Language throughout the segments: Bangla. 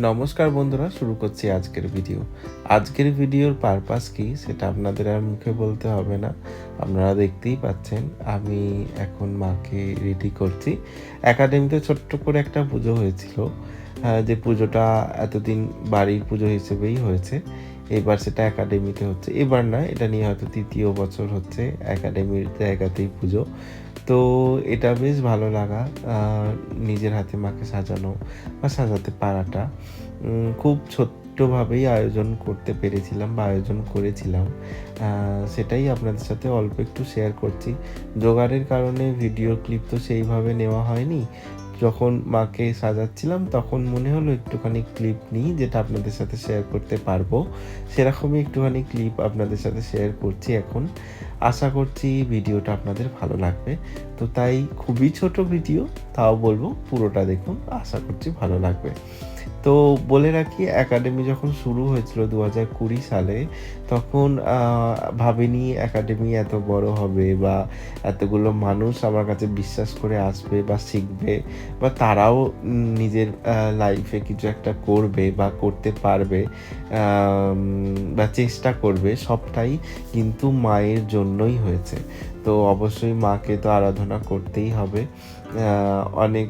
নমস্কার বন্ধুরা, শুরু করছি আজকের ভিডিও। আজকের ভিডিওর পারপাস কি সেটা আপনাদের আর মুখে বলতে হবে না, আপনারা দেখতেই পাচ্ছেন। আমি এখন মাকে রেডি করছি। একাডেমিতে ছোট্ট করে একটা পুজো হয়েছিল, যে পুজোটা এতদিন বাড়ির পুজো হিসেবেই হয়েছে। এবার সেটা একাডেমিতে হচ্ছে, এবার না, এটা নিয়ে হয়তো তৃতীয় বছর হচ্ছে একাডেমির জায়গাতেই পুজো। তো এটা বেশ ভালো লাগা, নিজের হাতে মাকে সাজানো বা সাজাতে পারাটা। খুব ছোট্টভাবেই আয়োজন করতে পেরেছিলাম বা আয়োজন করেছিলাম। সেটাই আপনাদের সাথে অল্প একটু শেয়ার করছি। জোগাড়ের কারণে ভিডিও ক্লিপ তো সেইভাবে নেওয়া হয়নি। যখন মাকে সাজাচ্ছিলাম তখন মনে হলো একটুখানি ক্লিপ নিই, যেটা আপনাদের সাথে শেয়ার করতে পারবো। সেরকমই একটুখানি ক্লিপ আপনাদের সাথে শেয়ার করছি এখন। আশা করছি ভিডিওটা আপনাদের ভালো লাগবে। তো তাই খুবই ছোট ভিডিও, তাও বলবো পুরোটা দেখুন, আশা করছি ভালো লাগবে। তো বলে রাখি, একাডেমি যখন শুরু হয়েছিল 2020 সালে, তখন ভাবিনি একাডেমি এত বড় হবে বা এতগুলো মানুষ আমার কাছে বিশ্বাস করে আসবে বা শিখবে বা তারাও নিজের লাইফে কিছু একটা করবে বা করতে পারবে, বা চেষ্টা করবে। সবটাই কিন্তু মায়ের জন্যই হয়েছে। তো অবশ্যই মাকে তো আরাধনা করতেই হবে। অনেক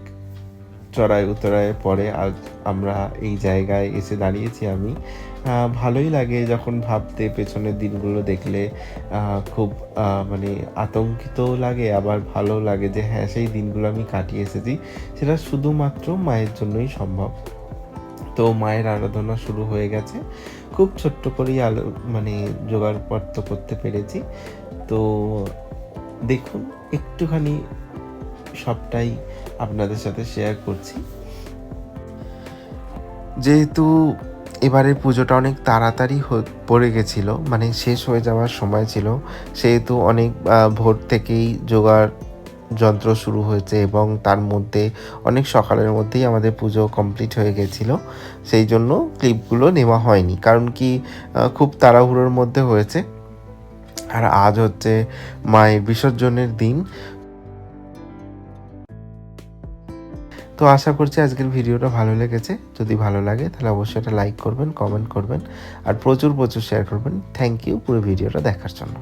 চড়াই উতরাইয়ের পরে আজ আমরা এই জায়গায় এসে দাঁড়িয়েছি আমি। ভালোই লাগে যখন ভাবতে, পেছনের দিনগুলো দেখলে খুব মানে আতঙ্কিতও লাগে, আবার ভালোও লাগে যে হ্যাঁ, সেই দিনগুলো আমি কাটিয়ে এসেছি। সেটা শুধুমাত্র মায়ের জন্যই সম্ভব। তো মায়ের আরাধনা শুরু হয়ে গেছে। খুব ছোট্ট করেই মানে জোগাড়পত্র করতে পেরেছি। তো দেখুন, একটুখানি সবটাই আপনাদের সাথে শেয়ার করছি। যেহেতু এবারের পুজোটা অনেক তাড়াতাড়ি পড়ে গেছিলো, মানে শেষ হয়ে যাওয়ার সময় ছিল, সেহেতু অনেক ভোর থেকেই জোগাড় যন্ত্র শুরু হয়েছে এবং তার মধ্যে অনেক সকালের মধ্যেই আমাদের পুজো কমপ্লিট হয়ে গেছিলো। সেই জন্য ক্লিপগুলো নেওয়া হয়নি, কারণ কি খুব তাড়াহুড়োর মধ্যে হয়েছে। আর আজ হচ্ছে মায়ের বিসর্জনের দিন। তো আশা করছি আজকের ভিডিওটা ভালো লেগেছে। যদি ভালো লাগে তাহলে অবশ্যই এটা লাইক করবেন, কমেন্ট করবেন আর প্রচুর শেয়ার করবেন। থ্যাংক ইউ পুরো ভিডিওটা দেখার জন্য।